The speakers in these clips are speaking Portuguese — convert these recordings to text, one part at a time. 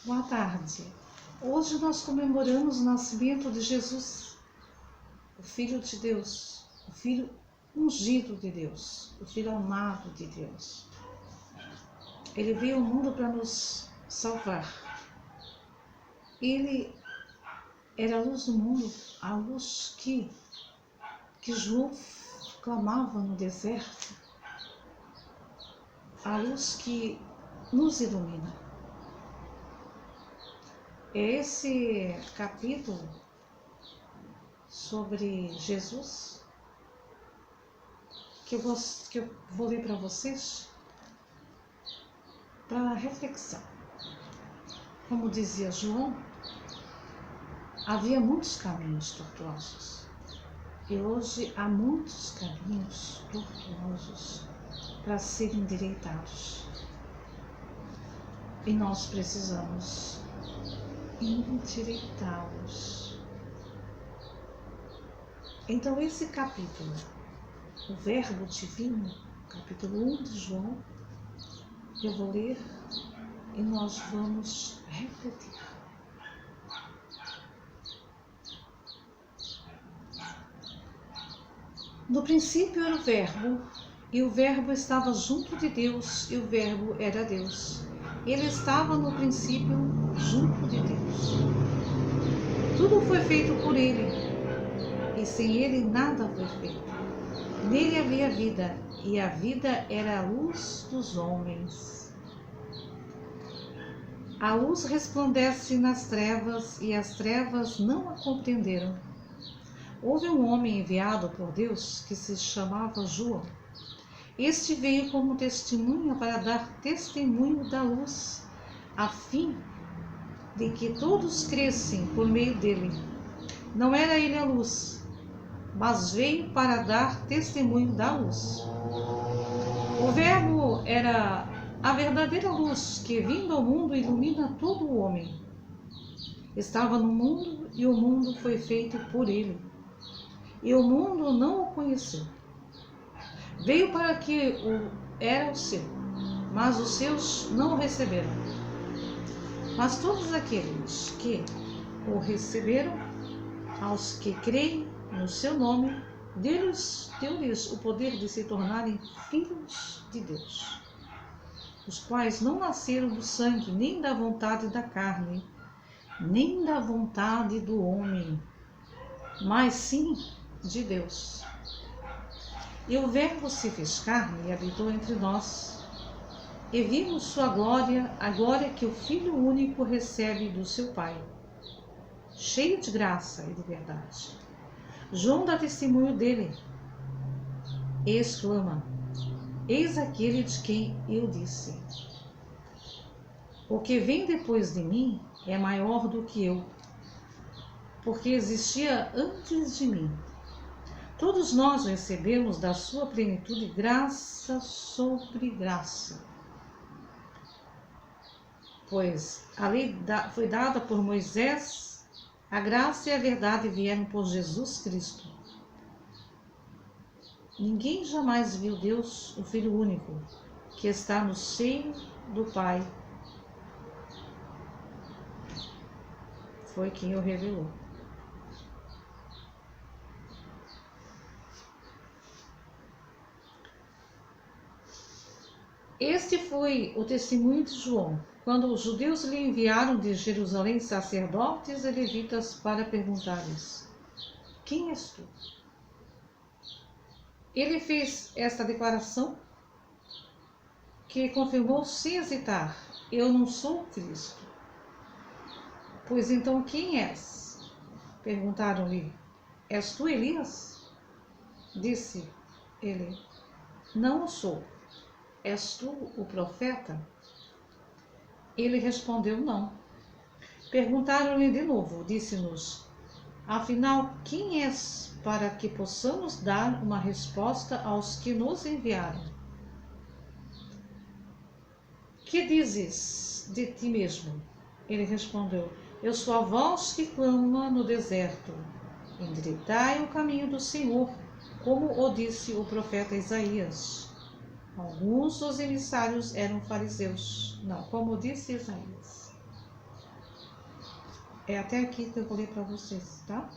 Boa tarde. Hoje nós comemoramos o nascimento de Jesus, o Filho de Deus, o Filho ungido de Deus, o Filho amado de Deus. Ele veio ao mundo para nos salvar. Ele era a luz do mundo, a luz que João clamava no deserto, a luz que nos ilumina. É esse capítulo sobre Jesus que eu vou ler para vocês para reflexão. Como dizia João, havia muitos caminhos tortuosos e hoje há muitos caminhos tortuosos para serem endireitados e nós precisamos endireitá-los. Então esse capítulo, o Verbo Divino, capítulo 1 de João, eu vou ler e nós vamos refletir. No princípio era o Verbo, e o Verbo estava junto de Deus, e o Verbo era Deus. Ele estava no princípio junto de Deus. Tudo foi feito por ele, e sem ele nada foi feito. Nele havia vida, e a vida era a luz dos homens. A luz resplandece nas trevas, e as trevas não a compreenderam. Houve um homem enviado por Deus que se chamava João. Este veio como testemunha para dar testemunho da luz, a fim de que todos crescem por meio dele. Não era ele a luz, mas veio para dar testemunho da luz. O Verbo era a verdadeira luz que, vindo ao mundo, ilumina todo o homem. Estava no mundo e o mundo foi feito por ele, e o mundo não o conheceu. Veio para que era o seu, mas os seus não o receberam. Mas todos aqueles que o receberam, aos que creem no seu nome, deu-lhes o poder de se tornarem filhos de Deus, os quais não nasceram do sangue, nem da vontade da carne, nem da vontade do homem, mas sim de Deus. E o Verbo se fez carne e habitou entre nós, e vimos sua glória, a glória que o Filho único recebe do seu Pai, cheio de graça e de verdade. João dá testemunho dele e exclama: eis aquele de quem eu disse: o que vem depois de mim é maior do que eu, porque existia antes de mim. Todos nós recebemos da sua plenitude graça sobre graça. Pois a lei foi dada por Moisés, a graça e a verdade vieram por Jesus Cristo. Ninguém jamais viu Deus, o Filho único, que está no seio do Pai. Foi quem o revelou. Este foi o testemunho de João, quando os judeus lhe enviaram de Jerusalém sacerdotes e levitas para perguntar-lhes: quem és tu? Ele fez esta declaração que confirmou sem hesitar: eu não sou Cristo. Pois então quem és? Perguntaram-lhe: és tu Elias? Disse ele: não o sou. És tu o profeta? Ele respondeu: não. Perguntaram-lhe de novo, disse-nos: afinal, quem és, para que possamos dar uma resposta aos que nos enviaram? Que dizes de ti mesmo? Ele respondeu: eu sou a voz que clama no deserto: endireitai o caminho do Senhor, como o disse o profeta Isaías. Alguns dos emissários eram fariseus. Não, como disse Isaías. É até aqui que eu vou ler para vocês, tá?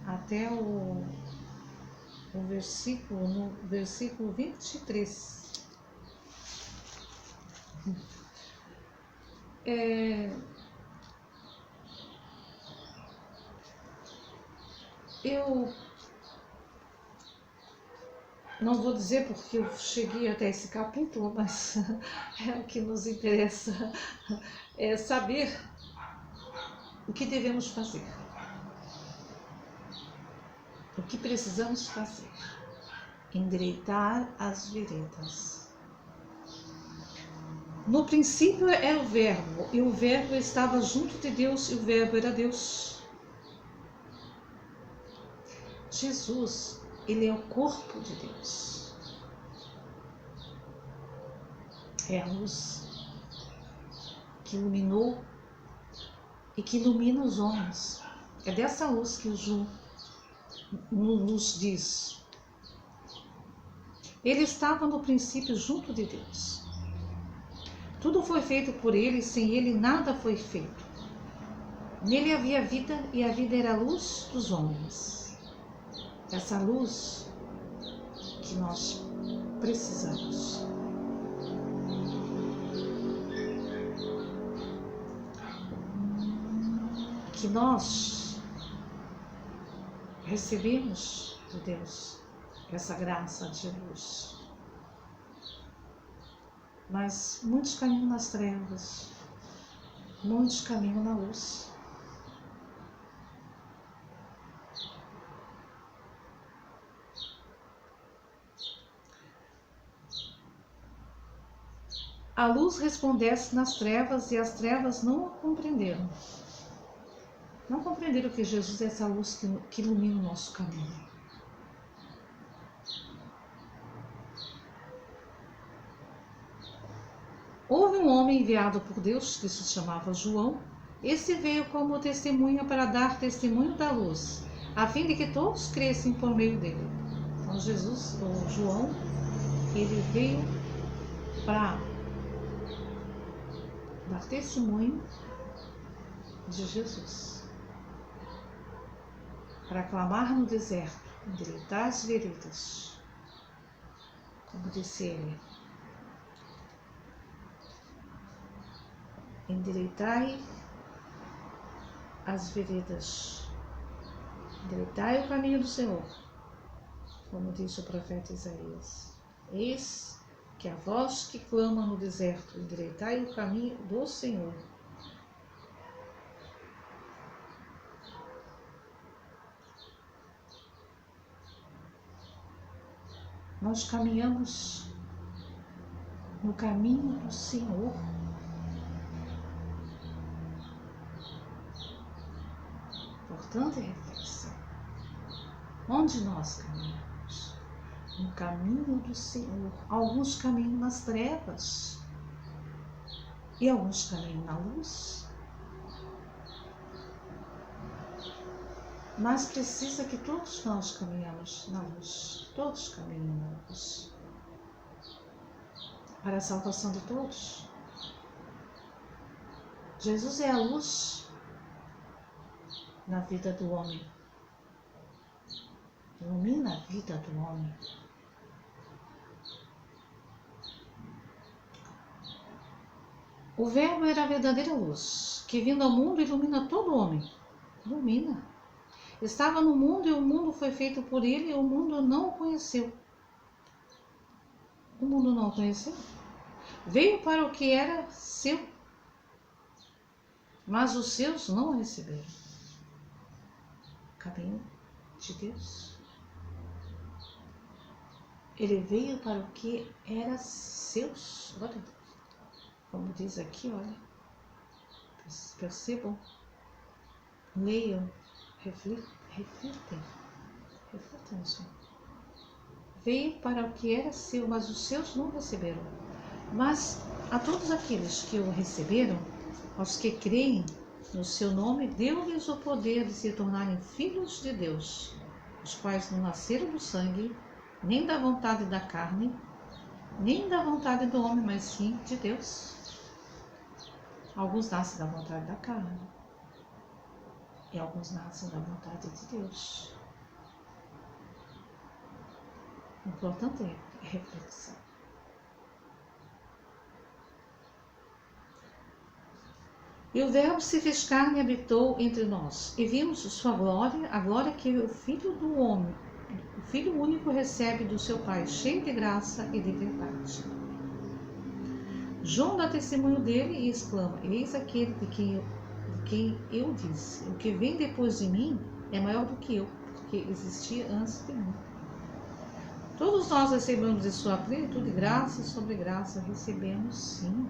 Até o versículo, no versículo 23. Eu não vou dizer porque eu cheguei até esse capítulo, mas é o que nos interessa, é saber o que devemos fazer, o que precisamos fazer, endireitar as veredas. No princípio era o Verbo, e o Verbo estava junto de Deus, e o Verbo era Deus. Jesus, ele é o corpo de Deus. É a luz que iluminou e que ilumina os homens. É dessa luz que o João nos diz. Ele estava no princípio junto de Deus. Tudo foi feito por ele, sem ele nada foi feito. Nele havia vida e a vida era a luz dos homens. Essa luz que nós precisamos. Que nós recebemos de Deus essa graça de luz. Mas muitos caminham nas trevas, muitos caminham na luz. A luz resplandece nas trevas e as trevas não a compreenderam. Não compreenderam que Jesus é essa luz que ilumina o nosso caminho. Houve um homem enviado por Deus que se chamava João. Esse veio como testemunha para dar testemunho da luz, a fim de que todos crescem por meio dele. Então Jesus, ou João, ele veio para dar testemunho de Jesus, para clamar no deserto, endireitar as veredas, como disse ele. Endireitai as veredas, endireitai o caminho do Senhor, como disse o profeta Isaías. Eis que a voz que clama no deserto, endireitai o caminho do Senhor. Nós caminhamos no caminho do Senhor. Importante reflexão. Onde nós caminhamos? No caminho do Senhor. Alguns caminham nas trevas e alguns caminham na luz. Mas precisa que todos nós caminhamos na luz. Todos caminham na luz. Para a salvação de todos. Jesus é a luz na vida do homem. Ilumina a vida do homem. O Verbo era a verdadeira luz, que vindo ao mundo ilumina todo homem. Ilumina. Estava no mundo e o mundo foi feito por ele e o mundo não o conheceu. O mundo não o conheceu. Veio para o que era seu, mas os seus não o receberam. Caminho de Deus. Ele veio para o que era seus. Olha, como diz aqui, olha. Percebam, leiam, reflitem isso. Veio para o que era seu, mas os seus não receberam. Mas a todos aqueles que o receberam, aos que creem no seu nome, deu-lhes o poder de se tornarem filhos de Deus, os quais não nasceram do sangue, nem da vontade da carne, nem da vontade do homem, mas sim de Deus. Alguns nascem da vontade da carne e alguns nascem da vontade de Deus. O importante é reflexão. E o Verbo se fez carne e habitou entre nós, e vimos sua glória, a glória que o Filho do Homem, o Filho único recebe do seu Pai, cheio de graça e de verdade. João dá testemunho dele e exclama: eis aquele de quem eu disse, o que vem depois de mim é maior do que eu, porque existia antes de mim. Todos nós recebemos de sua plenitude graça sobre graça, recebemos sim.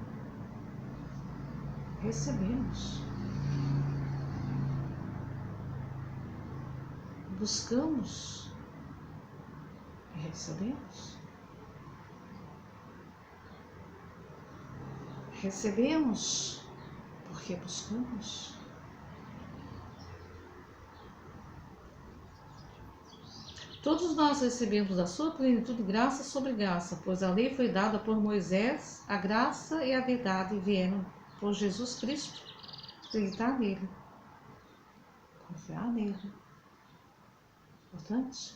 Recebemos. Buscamos e recebemos. Recebemos porque buscamos. Todos nós recebemos da sua plenitude graça sobre graça, pois a lei foi dada por Moisés, a graça e a verdade vieram por Jesus Cristo. Acreditar nele, confiar nele. Importante.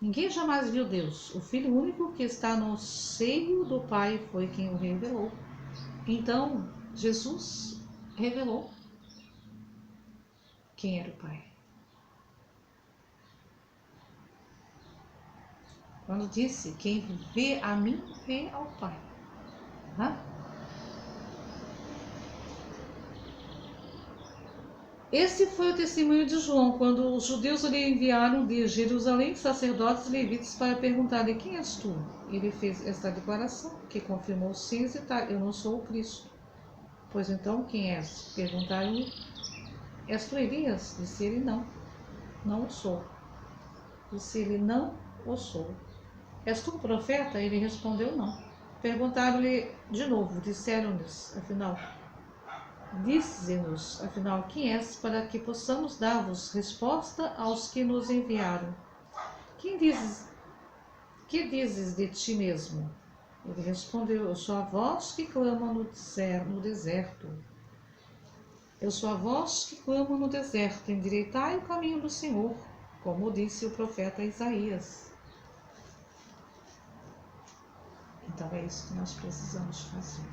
Ninguém jamais viu Deus. O Filho único que está no seio do Pai foi quem o revelou. Então, Jesus revelou quem era o Pai. Quando disse, quem vê a mim, vê ao Pai. Esse foi o testemunho de João, quando os judeus lhe enviaram de Jerusalém sacerdotes e levitas para perguntarem: quem és tu? Ele fez esta declaração, que confirmou sim, eu não sou o Cristo. Pois então, quem és? Perguntaram-lhe: és tu Elias? Disse ele: não, não o sou. Disse ele: não o sou. És tu o profeta? Ele respondeu: não. Perguntaram-lhe de novo, disseram-lhes, afinal, dize-nos, afinal, quem és, para que possamos dar-vos resposta aos que nos enviaram. Que dizes de ti mesmo? Ele respondeu: eu sou a voz que clama no deserto. Eu sou a voz que clama no deserto, endireitai o caminho do Senhor, como disse o profeta Isaías. Então é isso que nós precisamos fazer.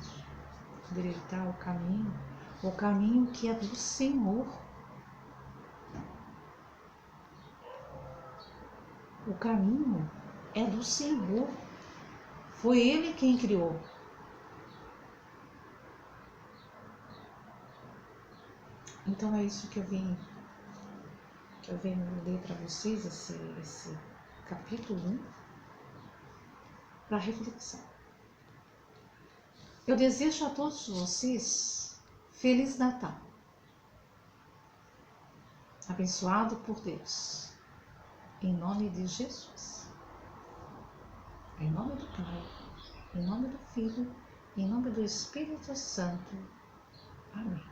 Endireitar o caminho que é do Senhor. O caminho é do Senhor. Foi Ele quem criou. Então é isso que eu venho ler para vocês, esse capítulo 1, para reflexão. Eu desejo a todos vocês Feliz Natal, abençoado por Deus, em nome de Jesus, em nome do Pai, em nome do Filho, em nome do Espírito Santo. Amém.